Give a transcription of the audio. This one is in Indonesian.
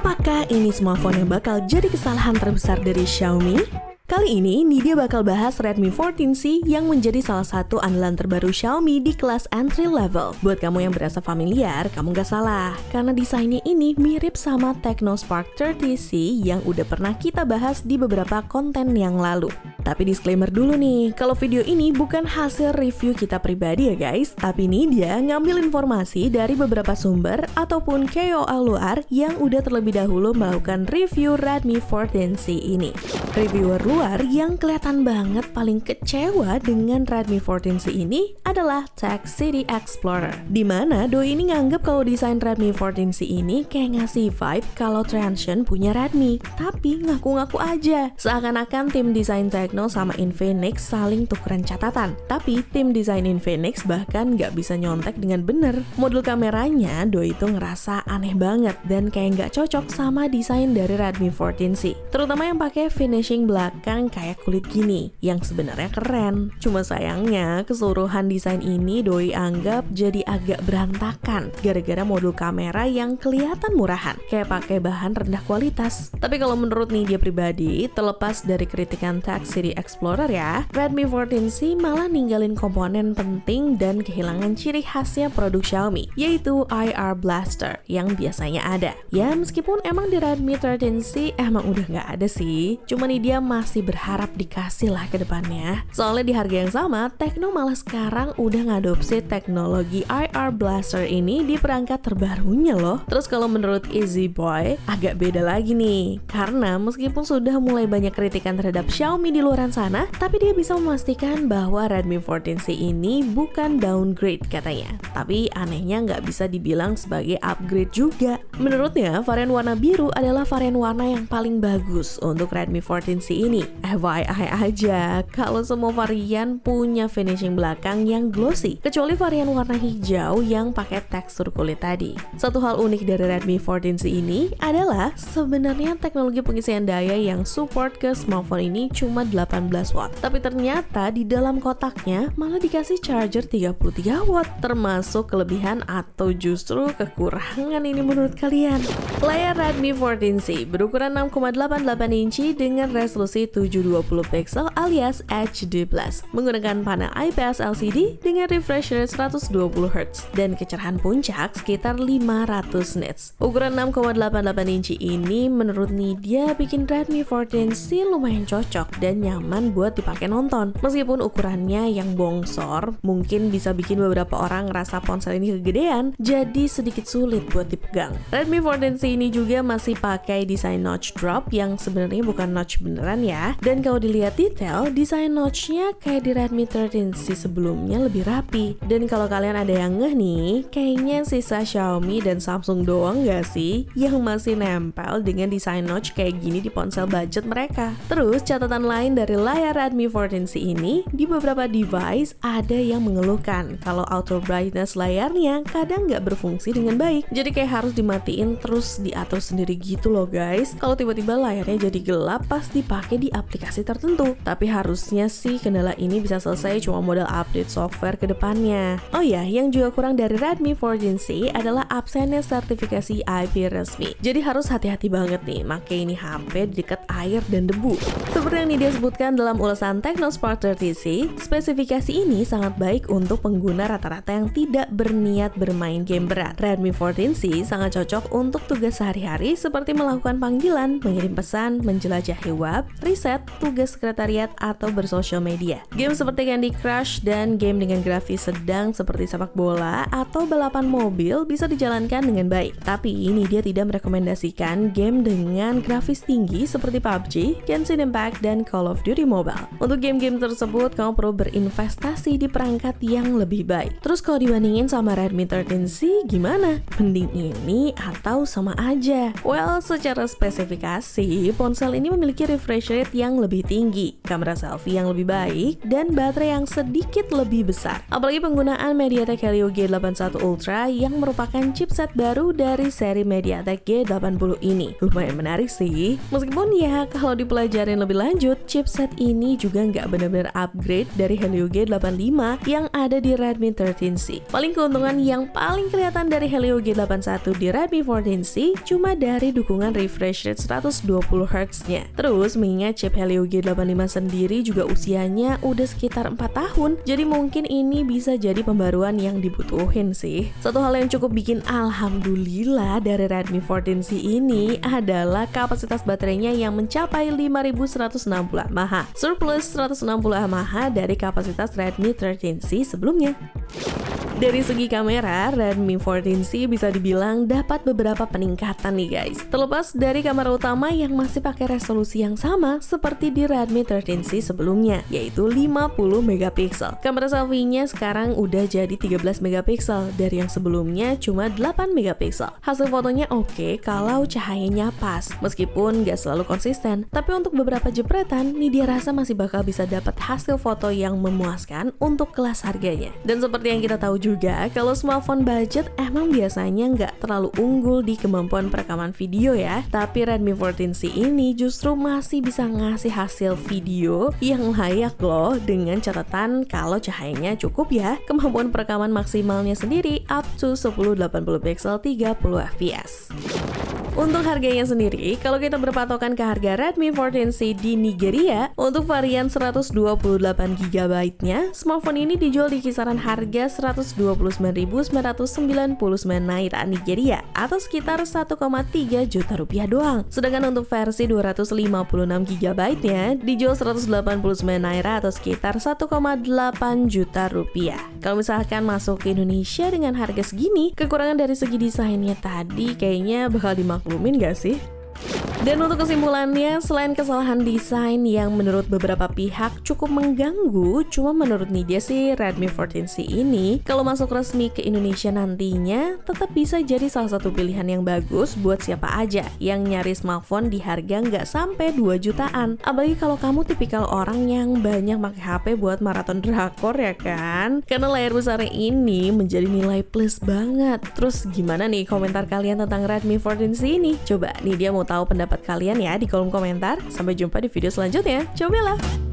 Apakah ini smartphone yang bakal jadi kesalahan terbesar dari Xiaomi? Kali ini Nidia bakal bahas Redmi 14C yang menjadi salah satu andalan terbaru Xiaomi di kelas entry level. Buat kamu yang berasa familiar, kamu gak salah, karena desainnya ini mirip sama Tecno Spark 30C yang udah pernah kita bahas di beberapa konten yang lalu. Tapi disclaimer dulu nih, kalau video ini bukan hasil review kita pribadi ya guys, tapi Nidia ngambil informasi dari beberapa sumber ataupun KOL luar yang udah terlebih dahulu melakukan review Redmi 14C ini. Reviewer luar yang kelihatan banget paling kecewa dengan Redmi 14C ini adalah Tech City Explorer, dimana doi ini nganggep kalau desain Redmi 14C ini kayak ngasih vibe kalau Transsion punya Redmi, tapi ngaku-ngaku aja seakan-akan tim desain Tecno sama Infinix saling tukeran catatan, tapi tim desain Infinix bahkan nggak bisa nyontek dengan bener. Modul kameranya doi itu ngerasa aneh banget dan kayak nggak cocok sama desain dari Redmi 14C, terutama yang pakai finishing belakang kayak kulit gini, yang sebenarnya keren. Cuma sayangnya keseluruhan desain ini doi anggap jadi agak berantakan gara-gara modul kamera yang kelihatan murahan, kayak pakai bahan rendah kualitas. Tapi kalau menurut Nidia pribadi, terlepas dari kritikan Tech City Explorer ya, Redmi 14C malah ninggalin komponen penting dan kehilangan ciri khasnya produk Xiaomi, yaitu IR Blaster yang biasanya ada. Ya meskipun emang di Redmi 13C emang udah nggak ada sih, cuma Nidia masih berharap dikasih lah ke depannya. Soalnya di harga yang sama, Tecno malah sekarang udah ngadopsi teknologi IR Blaster ini di perangkat terbarunya loh. Terus kalau menurut Easy Boy, agak beda lagi nih. Karena meskipun sudah mulai banyak kritikan terhadap Xiaomi di luaran sana, tapi dia bisa memastikan bahwa Redmi 14C ini bukan downgrade katanya. Tapi anehnya nggak bisa dibilang sebagai upgrade juga. Menurutnya, varian warna biru adalah varian warna yang paling bagus untuk Redmi 14C ini. FYI aja, kalau semua varian punya finishing belakang yang glossy, kecuali varian warna hijau yang pakai tekstur kulit tadi. Satu hal unik dari Redmi 14C ini adalah sebenarnya teknologi pengisian daya yang support ke smartphone ini cuma 18 watt. Tapi ternyata di dalam kotaknya malah dikasih charger 33 watt. Termasuk kelebihan atau justru kekurangan ini menurut kalian? Layar Redmi 14C berukuran 6,88 inci dengan resolusi 720 pixel alias HD+, menggunakan panel IPS LCD dengan refresh rate 120 Hz dan kecerahan puncak sekitar 500 nits. Ukuran 6,88 inci ini menurut Nidia bikin Redmi 14C lumayan cocok dan nyaman buat dipakai nonton. Meskipun ukurannya yang bongsor, mungkin bisa bikin beberapa orang ngerasa ponsel ini kegedean, jadi sedikit sulit buat dipegang. Redmi 14C ini juga masih pakai desain notch drop yang sebenarnya bukan notch beneran ya. Dan kalau dilihat detail, desain notch-nya kayak di Redmi 13C sebelumnya lebih rapi. Dan kalau kalian ada yang ngeh nih, kayaknya sisa Xiaomi dan Samsung doang gak sih yang masih nempel dengan desain notch kayak gini di ponsel budget mereka. Terus catatan lain dari layar Redmi 14C ini, di beberapa device ada yang mengeluhkan kalau auto brightness layarnya kadang nggak berfungsi dengan baik. Jadi kayak harus dimatiin terus diatur sendiri gitu loh guys. Kalau tiba-tiba layarnya jadi gelap pas dipakai di aplikasi tertentu. Tapi harusnya sih kendala ini bisa selesai cuma modal update software ke depannya. Oh ya, yang juga kurang dari Redmi 14C adalah absennya sertifikasi IP resmi. Jadi harus hati-hati banget nih pakai ini HP di dekat air dan debu. Seperti yang Nidia sebutkan dalam ulasan Tecno Spark 30C, spesifikasi ini sangat baik untuk pengguna rata-rata yang tidak berniat bermain game berat. Redmi 14C sangat cocok untuk tugas sehari-hari seperti melakukan panggilan, mengirim pesan, menjelajahi web, riset, tugas sekretariat, atau bersosial media. Game seperti Candy Crush dan game dengan grafis sedang seperti sepak bola atau balapan mobil bisa dijalankan dengan baik. Tapi ini dia tidak merekomendasikan game dengan grafis tinggi seperti PUBG, Genshin Impact, dan Call of Duty Mobile. Untuk game-game tersebut, kamu perlu berinvestasi di perangkat yang lebih baik. Terus kalau dibandingin sama Redmi 13C, gimana? Mending ini atau sama aja? Well, secara spesifikasi, ponsel ini memiliki refresh rate rate yang lebih tinggi, kamera selfie yang lebih baik, dan baterai yang sedikit lebih besar. Apalagi penggunaan MediaTek Helio G81 Ultra yang merupakan chipset baru dari seri MediaTek G80 ini. Lumayan menarik sih. Meskipun ya kalau dipelajarin lebih lanjut, chipset ini juga nggak benar-benar upgrade dari Helio G85 yang ada di Redmi 13C. Paling keuntungan yang paling kelihatan dari Helio G81 di Redmi 14C cuma dari dukungan refresh rate 120Hz-nya. Terus mengingat chip Helio G85 sendiri juga usianya udah sekitar 4 tahun, jadi mungkin ini bisa jadi pembaruan yang dibutuhin sih. Satu hal yang cukup bikin alhamdulillah dari Redmi 14C ini adalah kapasitas baterainya yang mencapai 5160 mAh, surplus 160 mAh dari kapasitas Redmi 13C sebelumnya. Dari segi kamera, Redmi 14C bisa dibilang dapat beberapa peningkatan nih guys. Terlepas dari kamera utama yang masih pakai resolusi yang sama seperti di Redmi 13C sebelumnya, yaitu 50MP. Kamera selfie-nya sekarang udah jadi 13MP dari yang sebelumnya cuma 8MP. Hasil fotonya oke kalau cahayanya pas, meskipun nggak selalu konsisten. Tapi untuk beberapa jepretan, nih dia rasa masih bakal bisa dapat hasil foto yang memuaskan untuk kelas harganya. Dan seperti yang kita tahu juga, kalau smartphone budget emang biasanya nggak terlalu unggul di kemampuan perekaman video ya. Tapi Redmi 14C ini justru masih bisa ngasih hasil video yang layak loh, dengan catatan kalau cahayanya cukup ya. Kemampuan perekaman maksimalnya sendiri up to 1080p 30fps. Untuk harganya sendiri, kalau kita berpatokan ke harga Redmi 14C di Nigeria, untuk varian 128GB-nya, smartphone ini dijual di kisaran harga 129.999 Naira Nigeria atau sekitar 1,3 juta rupiah doang. Sedangkan untuk versi 256GB-nya dijual 189 Naira atau sekitar 1,8 juta rupiah. Kalau misalkan masuk ke Indonesia dengan harga segini, kekurangan dari segi desainnya tadi kayaknya bakal dimaklumin gak sih? Dan untuk kesimpulannya, selain kesalahan desain yang menurut beberapa pihak cukup mengganggu, cuma menurut Nidya sih Redmi 14C ini kalau masuk resmi ke Indonesia nantinya tetap bisa jadi salah satu pilihan yang bagus buat siapa aja yang nyari smartphone di harga nggak sampai 2 jutaan. Apalagi kalau kamu tipikal orang yang banyak pakai HP buat maraton drakor ya kan? Karena layar besarnya ini menjadi nilai plus banget. Terus gimana nih komentar kalian tentang Redmi 14C ini? Coba Nidya mau tahu pendapat kalian ya di kolom komentar. Sampai jumpa di video selanjutnya. Cobalah!